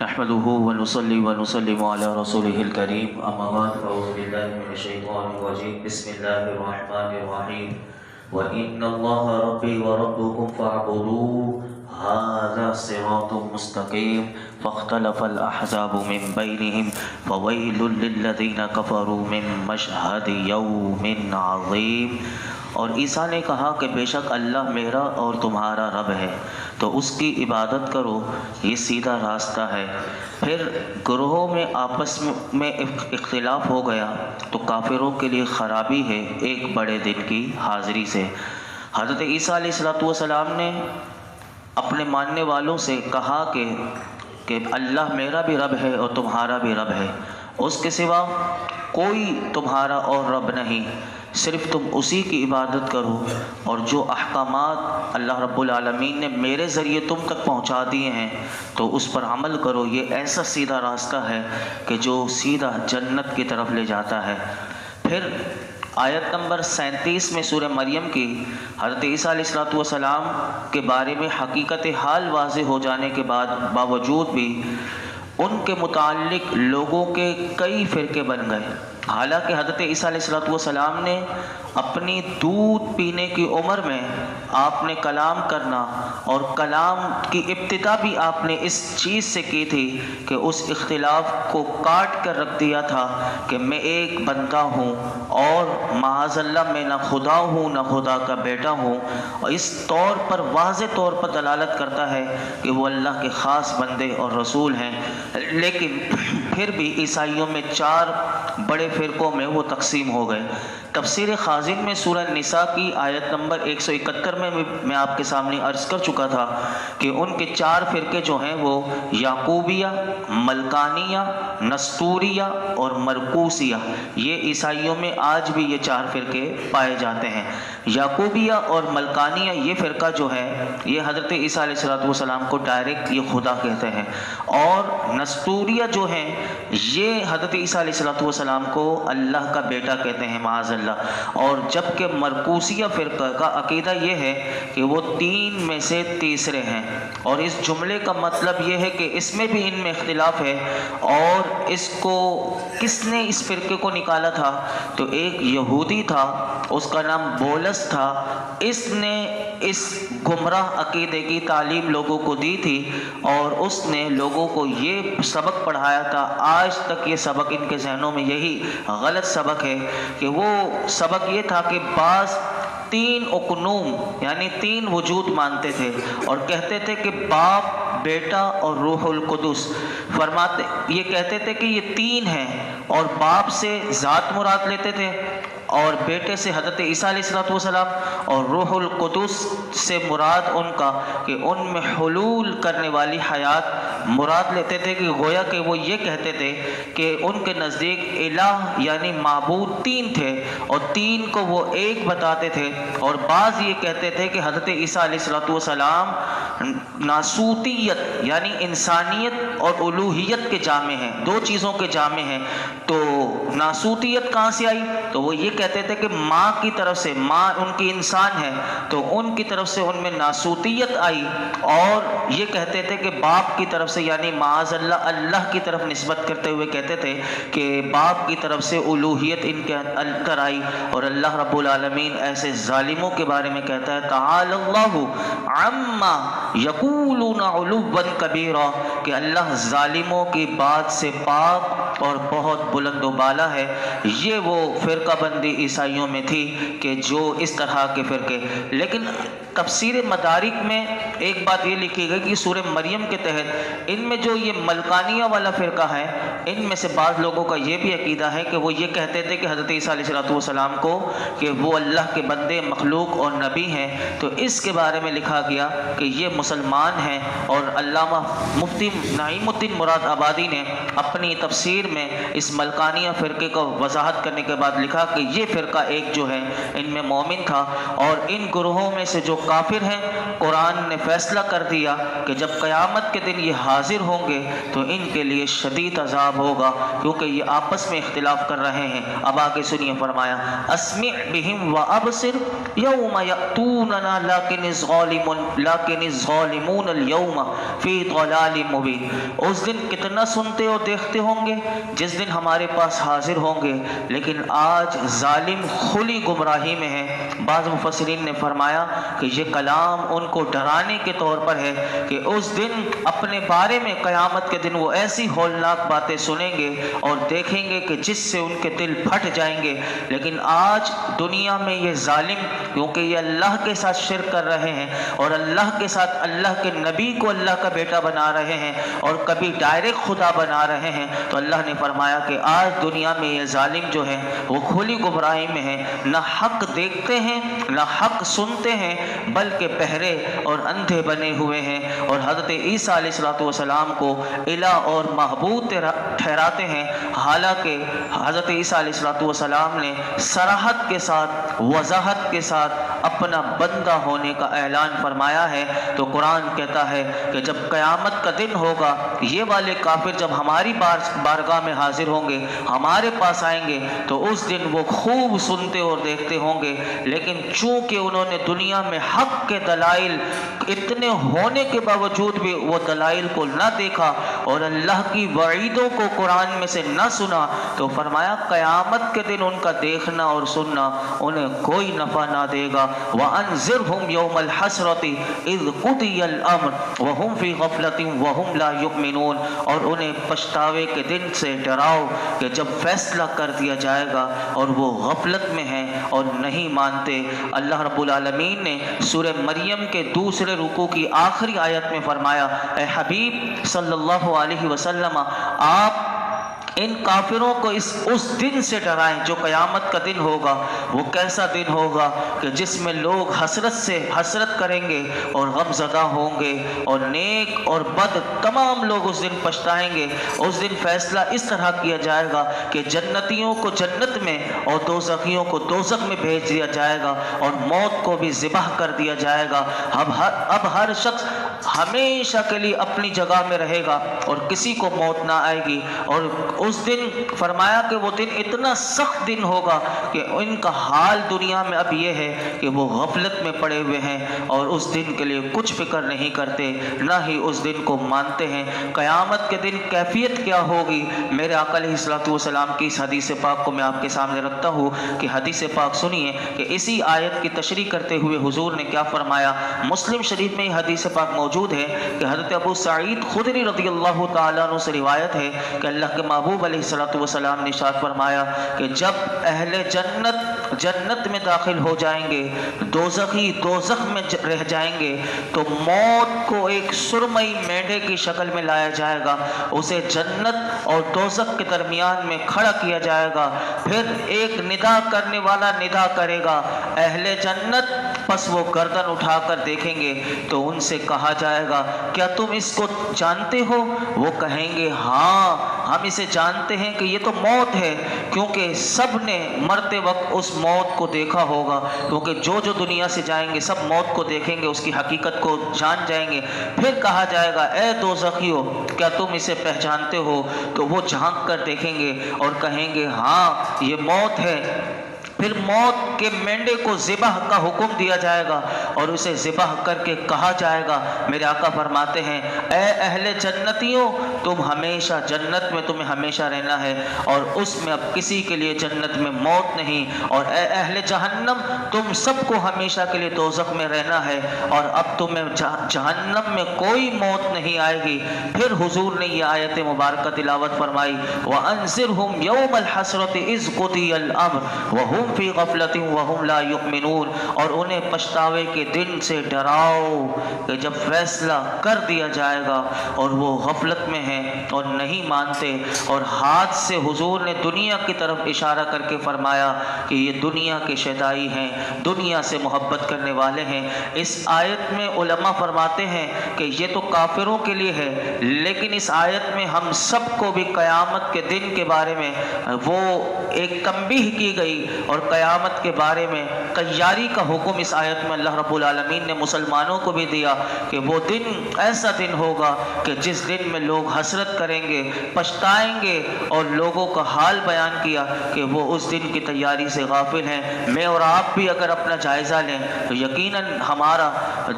نحمده ونصلي ونسلم على رسوله الكريم اما بعد اعوذ بالله من الشيطان الرجيم بسم الله الرحمن الرحيم وان الله ربي وربكم فاعبدوه هذا صراط مستقيم فاختلف الاحزاب من بينهم فويل للذين كفروا من مشهد يوم عظيم۔ اور عیسیٰ نے کہا کہ بے شک اللہ میرا اور تمہارا رب ہے تو اس کی عبادت کرو، یہ سیدھا راستہ ہے۔ پھر گروہوں میں آپس میں اختلاف ہو گیا تو کافروں کے لیے خرابی ہے ایک بڑے دن کی حاضری سے۔ حضرت عیسیٰ علیہ السلام نے اپنے ماننے والوں سے کہا کہ اللہ میرا بھی رب ہے اور تمہارا بھی رب ہے، اس کے سوا کوئی تمہارا اور رب نہیں، صرف تم اسی کی عبادت کرو اور جو احکامات اللہ رب العالمین نے میرے ذریعے تم تک پہنچا دیے ہیں تو اس پر عمل کرو، یہ ایسا سیدھا راستہ ہے کہ جو سیدھا جنت کی طرف لے جاتا ہے۔ پھر آیت نمبر 37 میں سورہ مریم کی حضرت عیسیٰ علیہ السلام کے بارے میں حقیقت حال واضح ہو جانے کے باوجود بھی ان کے متعلق لوگوں کے کئی فرقے بن گئے۔ حالانکہ حضرت عیسیٰ علیہ السلام نے اپنی دودھ پینے کی عمر میں آپ نے کلام کرنا اور کلام کی ابتدا بھی آپ نے اس چیز سے کی تھی کہ اس اختلاف کو کاٹ کر رکھ دیا تھا کہ میں ایک بندہ ہوں اور معاذ اللہ میں نہ خدا ہوں نہ خدا کا بیٹا ہوں، اور اس طور پر واضح طور پر دلالت کرتا ہے کہ وہ اللہ کے خاص بندے اور رسول ہیں۔ لیکن پھر بھی عیسائیوں میں 4 بڑے فرقوں میں وہ تقسیم ہو گئے۔ تفسیر خازن میں سورہ نساء کی آیت نمبر 171 میں آپ کے سامنے عرض کر چکا تھا کہ ان کے 4 فرقے جو ہیں وہ یعقوبیہ، ملکانیہ، نستوریہ اور مرکوسیہ، یہ عیسائیوں میں آج بھی یہ 4 فرقے پائے جاتے ہیں۔ یعقوبیہ اور ملکانیہ یہ فرقہ جو ہے یہ حضرت عیسیٰ علیہ السلام کو ڈائریکٹ یہ خدا کہتے ہیں، اور نستوریہ جو ہیں یہ حضرت عیسیٰ علیہ السلام کو اللہ کا بیٹا کہتے ہیں معاذ اللہ، اور جبکہ مرکوسیہ فرقہ کا عقیدہ یہ ہے کہ وہ 3 میں سے تیسرے ہیں۔ اور اس جملے کا مطلب یہ ہے کہ اس میں بھی ان میں اختلاف ہے، اور اس کو کس نے اس فرقے کو نکالا تھا تو ایک یہودی تھا، اس کا نام بولس تھا، اس نے اس گمراہ عقیدے کی تعلیم لوگوں کو دی تھی اور اس نے لوگوں کو یہ سبق پڑھایا تھا۔ آج تک یہ سبق ان کے ذہنوں میں یہی غلط سبق ہے کہ وہ سبق یہ تھا کہ بعض 3 اقنوم یعنی 3 وجود مانتے تھے اور کہتے تھے کہ باپ، بیٹا اور روح القدس، فرماتے یہ کہتے تھے کہ یہ 3 ہیں، اور باپ سے ذات مراد لیتے تھے اور بیٹے سے حضرت عیسیٰ علیہ السلام اور روح القدس سے مراد ان کا کہ ان میں حلول کرنے والی حیات مراد لیتے تھے، کہ گویا کہ وہ یہ کہتے تھے کہ ان کے نزدیک الہ یعنی معبود 3 تھے اور 3 کو وہ ایک بتاتے تھے۔ اور بعض یہ کہتے تھے کہ حضرت عیسیٰ علیہ السلام ناسوتیت یعنی انسانیت اور الوہیت کے جامع ہیں، 2 چیزوں کے جامع ہیں۔ تو ناسوتیت کہاں سے آئی؟ تو وہ یہ کہتے تھے کہ ماں کی طرف سے، ماں ان کی انسان ہے تو ان کی طرف سے ان میں ناسوتیت آئی، اور یہ کہتے تھے کہ باپ کی طرف سے یعنی معاذ اللہ اللہ کی طرف نسبت کرتے ہوئے کہتے تھے کہ باپ کی طرف سے الوہیت ان کے اندر آئی، اور اللہ رب العالمین ایسے ظالموں کے بارے میں کہتا ہے تعالی اللہ عما یقولون علوا کبیرا، کہ اللہ ظالموں کی بات سے پاک اور بہت بلند و بالا ہے۔ یہ وہ فرقہ بندی عیسائیوں میں تھی کہ جو اس طرح کے فرقے، لیکن تفسیر مدارک میں ایک بات یہ لکھی گئی کہ سورہ مریم کے تحت ان میں جو یہ ملکانیہ والا فرقہ ہے، ان میں سے بعض لوگوں کا یہ بھی عقیدہ ہے کہ وہ یہ کہتے تھے کہ حضرت عیسیٰ علیہ السلام کو کہ وہ اللہ کے بندے، مخلوق اور نبی ہیں، تو اس کے بارے میں لکھا گیا کہ یہ مسلمان ہیں۔ اور علامہ مفتی نعیم الدین مراد آبادی نے اپنی تفسیر میں اس ملکانیہ فرقے کو وضاحت کرنے کے بعد لکھا کہ یہ فرقہ ایک جو ہے ان میں مومن تھا، اور ان گروہوں میں سے جو کافر ہیں قرآن نے فیصلہ کر دیا کہ جب قیامت کے دن یہ حاضر ہوں گے تو ان کے لیے شدید عذاب حساب ہوگا، کیونکہ یہ آپس میں اختلاف کر رہے ہیں۔ اب آگے سنیے، فرمایا اسمع بہم وابصر یوم یأتوننا لیکن الظالمون اليوم فی ضلال مبین۔ اس دن کتنا سنتے اور دیکھتے ہوں گے جس دن ہمارے پاس حاضر ہوں گے، لیکن آج ظالم کھلی گمراہی میں ہیں۔ بعض مفسرین نے فرمایا کہ یہ کلام ان کو ڈرانے کے طور پر ہے کہ اس دن اپنے بارے میں قیامت کے دن وہ ایسی ہولناک باتیں سنیں گے اور دیکھیں گے کہ جس سے ان کے دل پھٹ جائیں گے۔ لیکن آج دنیا میں یہ ظالم، کیونکہ یہ اللہ کے ساتھ شرک کر رہے ہیں اور اللہ کے ساتھ اللہ کے نبی کو اللہ کا بیٹا بنا رہے ہیں اور کبھی ڈائریکٹ خدا بنا رہے ہیں، تو اللہ نے فرمایا کہ آج دنیا میں یہ ظالم جو ہیں وہ کھلی گمراہی میں ہیں، نہ حق دیکھتے ہیں نہ حق سنتے ہیں، بلکہ بہرے اور اندھے بنے ہوئے ہیں، اور حضرت عیسیٰ علیہ السلام کو الہ اور معبود ٹھہراتے ہیں، حالانکہ حضرت عیسیٰ علیہ السلام نے صراحت کے ساتھ وضاحت کے ساتھ اپنا بندہ ہونے کا اعلان فرمایا ہے۔ تو قرآن کہتا ہے کہ جب قیامت کا دن ہوگا، یہ والے کافر جب ہماری بارگاہ میں حاضر ہوں گے، ہمارے پاس آئیں گے، تو اس دن وہ خوب سنتے اور دیکھتے ہوں گے، لیکن چونکہ انہوں نے دنیا میں حق کے دلائل اتنے ہونے کے باوجود بھی وہ دلائل کو نہ دیکھا اور اللہ کی وعیدوں کو قرآن میں سے نہ سنا، تو فرمایا قیامت کے دن ان کا دیکھنا اور سننا انہیں کوئی نفع نہ دے گا۔ وَأَنذِرْهُمْ يَوْمَ الْحَسْرَةِ إِذْ قُضِيَ الْأَمْرُ وَهُمْ فِي غَفْلَةٍ وَهُمْ لَا يُؤْمِنُونَ، اور انہیں پچھتاوے کے دن سے ڈراؤ کہ جب فیصلہ کر دیا جائے گا اور وہ غفلت میں ہیں اور نہیں مانتے۔ اللہ رب العالمین نے سورہ مریم کے دوسرے رکوع کی آخری آیت میں فرمایا، اے حبیب صلی اللہ علیہ وسلم، آپ ان کافروں کو اس دن سے ڈرائیں جو قیامت کا دن ہوگا۔ وہ کیسا دن ہوگا کہ جس میں لوگ حسرت سے حسرت کریں گے اور غم زدہ ہوں گے، اور نیک اور بد تمام لوگ اس دن پچھتائیں گے۔ اس دن فیصلہ اس طرح کیا جائے گا کہ جنتیوں کو جنت میں اور دوزخیوں کو دوزخ میں بھیج دیا جائے گا، اور موت کو بھی ذبح کر دیا جائے گا۔ اب ہر شخص ہمیشہ کے لیے اپنی جگہ میں رہے گا اور کسی کو موت نہ آئے گی۔ اور اس دن فرمایا کہ وہ دن اتنا سخت دن ہوگا کہ ان کا حال دنیا میں اب یہ ہے کہ وہ غفلت میں پڑے ہوئے ہیں اور اس دن کے لیے کچھ فکر نہیں کرتے، نہ ہی اس دن کو مانتے ہیں۔ قیامت کے دن کیفیت کیا ہوگی؟ میرے آقا علیہ السلام کی اس حدیث پاک کو میں آپ کے سامنے رکھتا ہوں کہ حدیث پاک سنیے کہ اسی آیت کی تشریح کرتے ہوئے حضور نے کیا فرمایا۔ مسلم شریف میں یہ حدیث پاک موجود ہے کہ حضرت ابو سعید خدری رضی اللہ تعالیٰ عنہ سے روایت ہے کہ اللہ کے محبوب علیہ السلام نے ارشاد فرمایا کہ جب اہل جنت میں داخل ہو جائیں گے، دوزخی دوزخ میں رہ جائیں گے، تو موت کو ایک سرمئی مینڈے کی شکل میں لایا جائے گا، اسے جنت اور دوزخ کے درمیان میں کھڑا کیا جائے گا، پھر ایک ندا کرنے والا ندا کرے گا، اہل جنت، پس وہ گردن اٹھا کر دیکھیں گے تو ان سے کہا جائے گا کیا تم اس کو جانتے ہو؟ وہ کہیں گے ہاں ہم اسے جانتے ہیں کہ یہ تو موت ہے، کیونکہ سب نے مرتے وقت اس موت کو دیکھا ہوگا، کیونکہ جو دنیا سے جائیں گے سب موت کو دیکھیں گے، اس کی حقیقت کو جان جائیں گے۔ پھر کہا جائے گا اے دوزخیو کیا تم اسے پہچانتے ہو؟ تو وہ جھانک کر دیکھیں گے اور کہیں گے ہاں یہ موت ہے۔ پھر موت کے مینڈے کو ذبح کا حکم دیا جائے گا اور اسے ذبح کر کے کہا جائے گا، میرے آقا فرماتے ہیں اے اہل جنتیوں تم ہمیشہ جنت میں تمہیں ہمیشہ رہنا ہے اور اس میں اب کسی کے لیے جنت میں موت نہیں، اور اے اہل جہنم تم سب کو ہمیشہ کے لیے دوزخ میں رہنا ہے اور اب تمہیں جہنم میں کوئی موت نہیں آئے گی۔ پھر حضور نے یہ آیت مبارکہ تلاوت فرمائی وَأَنذِرْهُمْ يَوْمَ الْحَسْرَةِ إِذْ قُضِيَ الْأَمْرُ وَهُمْ فی غفلۃ وہم لا یؤمنون، اور انہیں پچھتاوے کے دن سے ڈراؤ کہ جب فیصلہ کر دیا جائے گا اور وہ غفلت میں ہیں اور نہیں مانتے۔ اور ہاتھ سے حضور نے دنیا کی طرف اشارہ کر کے فرمایا کہ یہ دنیا کے شیدائی ہیں، دنیا سے محبت کرنے والے ہیں۔ اس آیت میں علماء فرماتے ہیں کہ یہ تو کافروں کے لیے ہے، لیکن اس آیت میں ہم سب کو بھی قیامت کے دن کے بارے میں وہ ایک تنبیہ کی گئی اور قیامت کے بارے میں تیاری کا حکم اس آیت میں اللہ رب العالمین نے مسلمانوں کو بھی دیا کہ وہ دن ایسا دن ہوگا کہ جس دن میں لوگ حسرت کریں گے، پچھتائیں گے، اور لوگوں کا حال بیان کیا کہ وہ اس دن کی تیاری سے غافل ہیں۔ میں اور آپ بھی اگر اپنا جائزہ لیں تو یقیناً ہمارا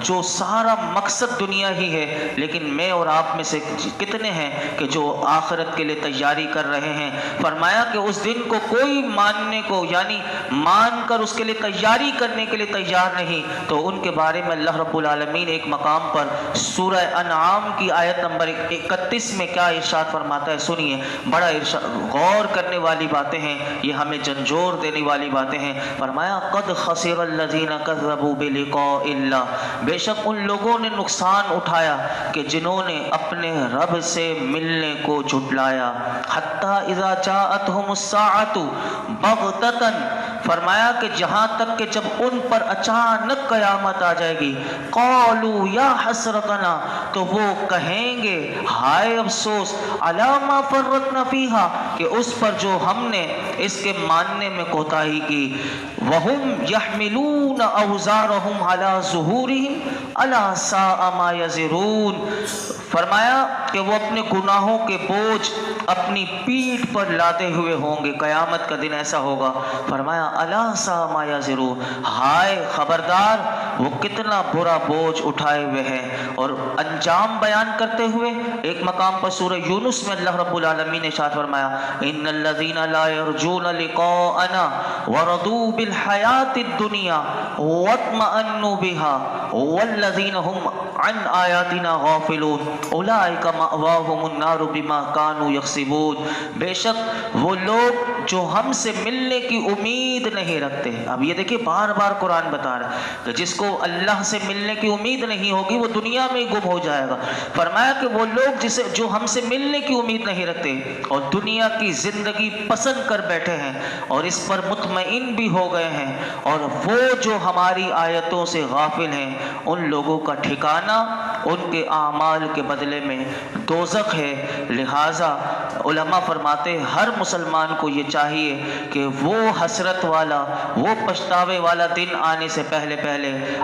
جو سارا مقصد دنیا ہی ہے، لیکن میں اور آپ میں سے کتنے ہیں کہ جو آخرت کے لیے تیاری کر رہے ہیں۔ فرمایا کہ اس دن کو کوئی ماننے کو یعنی مان کر اس کے لیے تیاری کرنے کے لیے تیار نہیں، تو ان کے بارے میں اللہ رب العالمین ایک مقام پر سورہ انعام کی آیت نمبر 31 میں کیا ارشاد فرماتا ہے، سنیے، بڑا غور کرنے والی باتیں ہیں، یہ ہمیں جھنجھوڑ دینے والی باتیں ہیں۔ فرمایا قد خسر الذین کذبوا بلقاء اللہ، بے شک ان لوگوں نے نقصان اٹھایا کہ جنہوں نے اپنے رب سے ملنے کو جھٹلایا۔ حتی اذا جاءتہم الساعۃ بغتۃ، فرمایا کہ جہاں تک کہ جب ان پر اچانک قیامت آ جائے گی، قالوا یا حسرتنا، تو وہ کہیں گے ہائے افسوس، علی ما فرطنا فیہا، کہ اس پر جو ہم نے اس کے ماننے میں کوتاہی کی۔ وہم یحملون اوزارہم علی ظہورہم الا ساء ما یزرون، فرمایا کہ وہ اپنے گناہوں کے بوجھ اپنی پیٹھ پر لاتے ہوئے ہوں گے، قیامت کا دن ایسا ہوگا۔ فرمایا الا ساء ما یزرون، ہائے خبردار وہ کتنا برا بوجھ اٹھائے ہوئے ہیں۔ اور انجام بیان کرتے ہوئے ایک مقام پر سورہ یونس میں اللہ رب العالمین نے ارشاد فرمایا ان الذین لا یرجون لقاءنا ورضوا بالحیاۃ الدنیا واطمأنوا بها والذین هم عن آیاتنا غافلون اولئک مأواہم النار بما كانوا یکسبون، بے شک وہ لوگ جو ہم سے ملنے کی امید نہیں رکھتے۔ اب یہ دیکھیں بار بار قرآن بتا رہا ہے کہ جس کو اللہ سے ملنے کی امید نہیں ہوگی وہ دنیا میں گم ہو جائے گا۔ فرمایا کہ وہ لوگ جو ہم سے ملنے کی امید نہیں رکھتے اور دنیا کی زندگی پسند کر بیٹھے ہیں اور اس پر مطمئن بھی ہو گئے ہیں، اور وہ جو ہماری آیتوں سے غافل ہیں، ان لوگوں کا ٹھکانہ ان کے اعمال کے بدلے میں دوزخ ہے۔ لہٰذا علماء فرماتے ہیں ہر مسلمان کو یہ چاہیے کہ وہ حسرت والا، وہ پچھتاوے والا دن آنے سے پہلے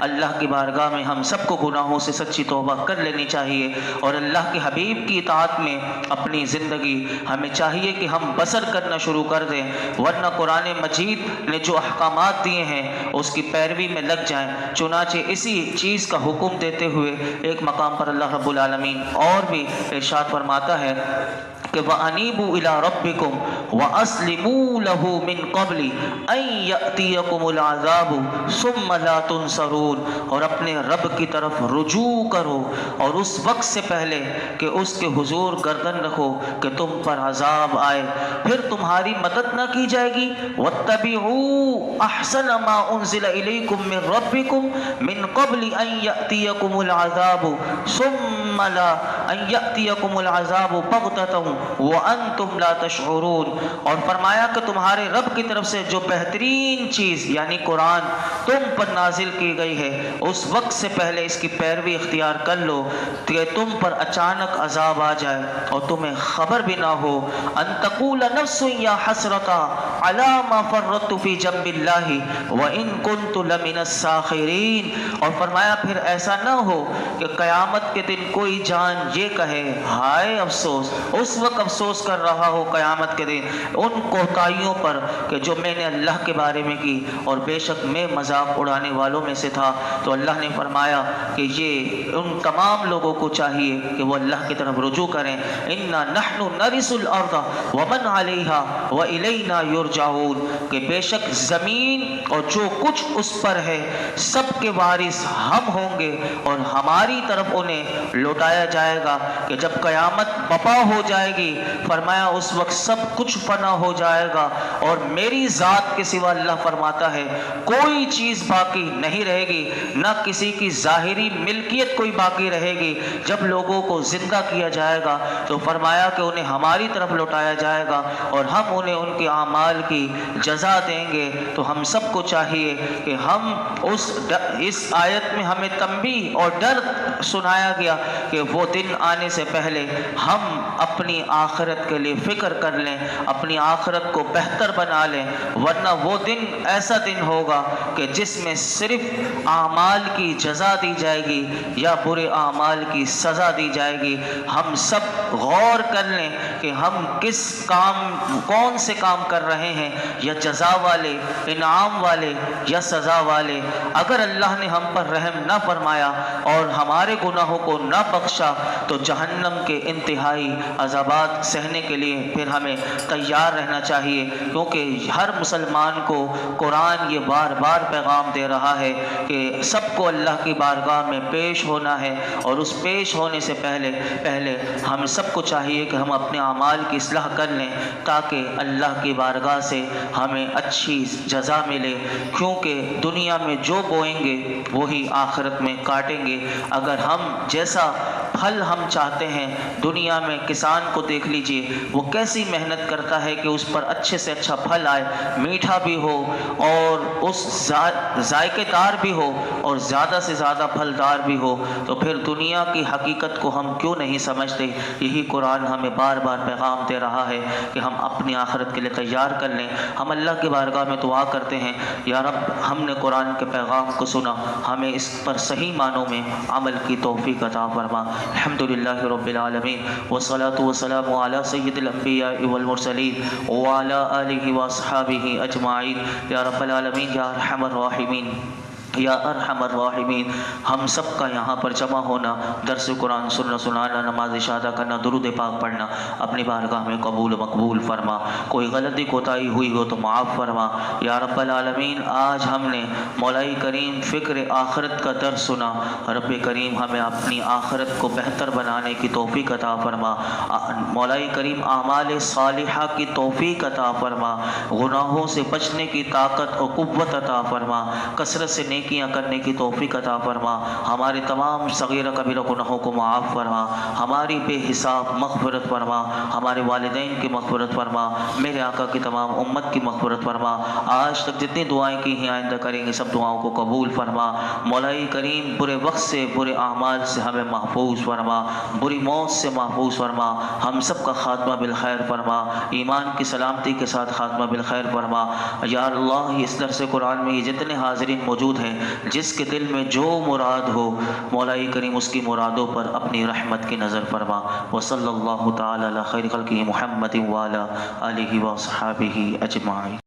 اللہ کی بارگاہ میں ہم سب کو گناہوں سے سچی توبہ کر لینی چاہیے، اور اللہ کے حبیب کی اطاعت میں اپنی زندگی ہمیں چاہیے کہ ہم بسر کرنا شروع کر دیں، ورنہ قرآن مجید نے جو احکامات دیے ہیں اس کی پیروی میں لگ جائیں۔ چنانچہ اسی چیز کا حکم دیتے ہوئے ایک مقام پر اللہ رب العالمین اور بھی ارشاد فرماتا ہے کہ وَأَنِيبُوا إِلَىٰ رَبِّكُمْ وَأَسْلِمُوا لَهُ مِن قَبْلِ أَن يَأْتِيَكُمُ الْعَذَابُ ثُمَّ لَا تُنصَرُونَ، اور اپنے رب کی طرف رجوع کرو اور اس وقت سے پہلے کہ اس کے حضور گردن رکھو کہ تم پر عذاب آئے پھر تمہاری مدد نہ کی جائے گی۔ وَاتَّبِعُوا أَحْسَنَ مَا أُنزِلَ إِلَيْكُم مِّن رَّبِّكُم مِّن قَبْلِ أَن يَأْتِيَكُمُ الْعَذَابُ ثُمَّ لَا أَن يَأْتِيَكُمُ الْعَذَابُ بَغْتَةً وَأَنتُمْ لَا تَشْعُرُونَ، اور فرمایا کہ تمہارے رب کی طرف سے جو بہترین چیز یعنی قرآن تم پر نازل کی گئی ہے اس وقت سے پہلے اس کی پیروی اختیار کر لو کہ تم پر اچانک عذاب آ جائے اور تمہیں خبر بھی نہ ہو۔ ان تقول نفس یا حسرتا علی ما فرطت فی جنب اللہ وان کنت لمن الساخرین، اور فرمایا پھر ایسا نہ ہو کہ قیامت کے دن کوئی جان یہ کہے ہائے افسوس، اس وقت افسوس کر رہا ہو قیامت کے دن ان کوتاہیوں پر کہ جو میں نے اللہ کے بارے میں کی اور بے شک میں مذاق اڑانے والوں میں سے تھا۔ تو اللہ نے فرمایا کہ یہ ان تمام لوگوں کو چاہیے کہ وہ اللہ کی طرف رجوع کریں۔ انا نحن نرث الارض ومن علیہا والینا یرجعون، کہ بے شک زمین اور جو کچھ اس پر ہے سب کے وارث ہم ہوں گے اور ہماری طرف انہیں لوٹایا جائے گا کہ جب قیامت بپا ہو جائے گی، فرمایا اس وقت سب کچھ فنا ہو جائے گا اور میری ذات کے سوا اللہ فرماتا ہے کوئی چیز باقی نہیں رہے گی، نہ کسی کی ظاہری ملکیت کوئی باقی رہے گی۔ جب لوگوں کو زندہ کیا جائے گا تو فرمایا کہ انہیں ہماری طرف لوٹایا جائے گا اور ہم انہیں ان کے اعمال کی جزا دیں گے۔ تو ہم سب کو چاہیے کہ ہم اس آیت میں ہمیں تنبیہ اور ڈر سنایا گیا کہ وہ دن آنے سے پہلے ہم اپنی آخرت کے لیے فکر کر لیں، اپنی آخرت کو بہتر بنا لیں، ورنہ وہ دن ایسا دن ہوگا کہ جس میں صرف اعمال کی جزا دی جائے گی یا برے اعمال کی سزا دی جائے گی۔ ہم سب غور کر لیں کہ ہم کون سے کام کر رہے ہیں، یا جزا والے، انعام والے یا سزا والے۔ اگر اللہ نے ہم پر رحم نہ فرمایا اور ہمارے گناہوں کو نہ بخشا تو جہنم کے انتہائی عذابات سہنے کے لیے پھر ہمیں تیار رہنا چاہیے، کیونکہ ہر مسلمان کو قرآن یہ بار بار پیغام دے رہا ہے کہ سب کو اللہ کی بارگاہ میں پیش ہونا ہے، اور اس پیش ہونے سے پہلے ہم سب کو چاہیے کہ ہم اپنے اعمال کی اصلاح کر لیں تاکہ اللہ کی بارگاہ سے ہمیں اچھی جزا ملے، کیونکہ دنیا میں جو بوئیں گے وہی آخرت میں کاٹیں گے۔ اگر ہم جیسا پھل ہم چاہتے ہیں، دنیا میں کسان کو دیکھ لیجئے، وہ کیسی محنت کرتا ہے کہ اس پر اچھے سے اچھا پھل آئے، میٹھا بھی ہو اور اس ذائقے دار بھی ہو اور زیادہ سے زیادہ پھلدار بھی ہو، تو پھر دنیا کی حقیقت کو ہم کیوں نہیں سمجھتے؟ یہی قرآن ہمیں بار بار پیغام دے رہا ہے کہ ہم اپنی آخرت کے لیے تیار کر لیں۔ ہم اللہ کی بارگاہ میں دعا کرتے ہیں، یا رب ہم نے قرآن کے پیغام کو سنا، ہمیں اس پر صحیح معنوں میں عمل کی توفیق عطا فرما۔ الحمدللہ رب العالمین، والصلاة والسلام علی سید الانبیاء والمرسلین وعلی آلہ واصحابہ اجمعین۔ یا رب العالمین، یا ارحم الراحمین، یا ارحم الراحمین، ہم سب کا یہاں پر جمع ہونا، درس قرآن سننا، سنانا، نماز اشادہ کرنا، درود پاک پڑھنا اپنی بارگاہ میں قبول مقبول فرما۔ کوئی غلطی کوتاہی ہوئی ہو تو معاف فرما۔ یا رب العالمین، آج ہم نے مولائی کریم فکر آخرت کا درس سنا، رب کریم ہمیں اپنی آخرت کو بہتر بنانے کی توفیق عطا فرما۔ مولائی کریم اعمال صالحہ کی توفیق عطا فرما، گناہوں سے بچنے کی طاقت اور قوت عطا فرما، کثرت سے نیکیاں کرنے کی توفیق عطا فرما، ہمارے تمام صغیرہ کبیرہ گناہوں کو معاف فرما، ہماری بے حساب مغفرت فرما، ہمارے والدین کی مغفرت فرما، میرے آقا کی تمام امت کی مغفرت فرما۔ آج تک جتنی دعائیں کی ہیں، آئندہ کریں گے، سب دعاؤں کو قبول فرما۔ مولائی کریم برے وقت سے، برے اعمال سے ہمیں محفوظ فرما، بری موت سے محفوظ فرما، ہم سب کا خاتمہ بالخیر فرما، ایمان کی سلامتی کے ساتھ خاتمہ بالخیر فرما۔ یا اللہ، اس درس قرآن میں یہ جتنے حاضرین موجود ہیں، جس کے دل میں جو مراد ہو، مولائی کریم اس کی مرادوں پر اپنی رحمت کی نظر فرما۔ وصلی اللہ تعالی علی خیر خلقہ محمد وعلی آلہ وصحبہ اجمعین۔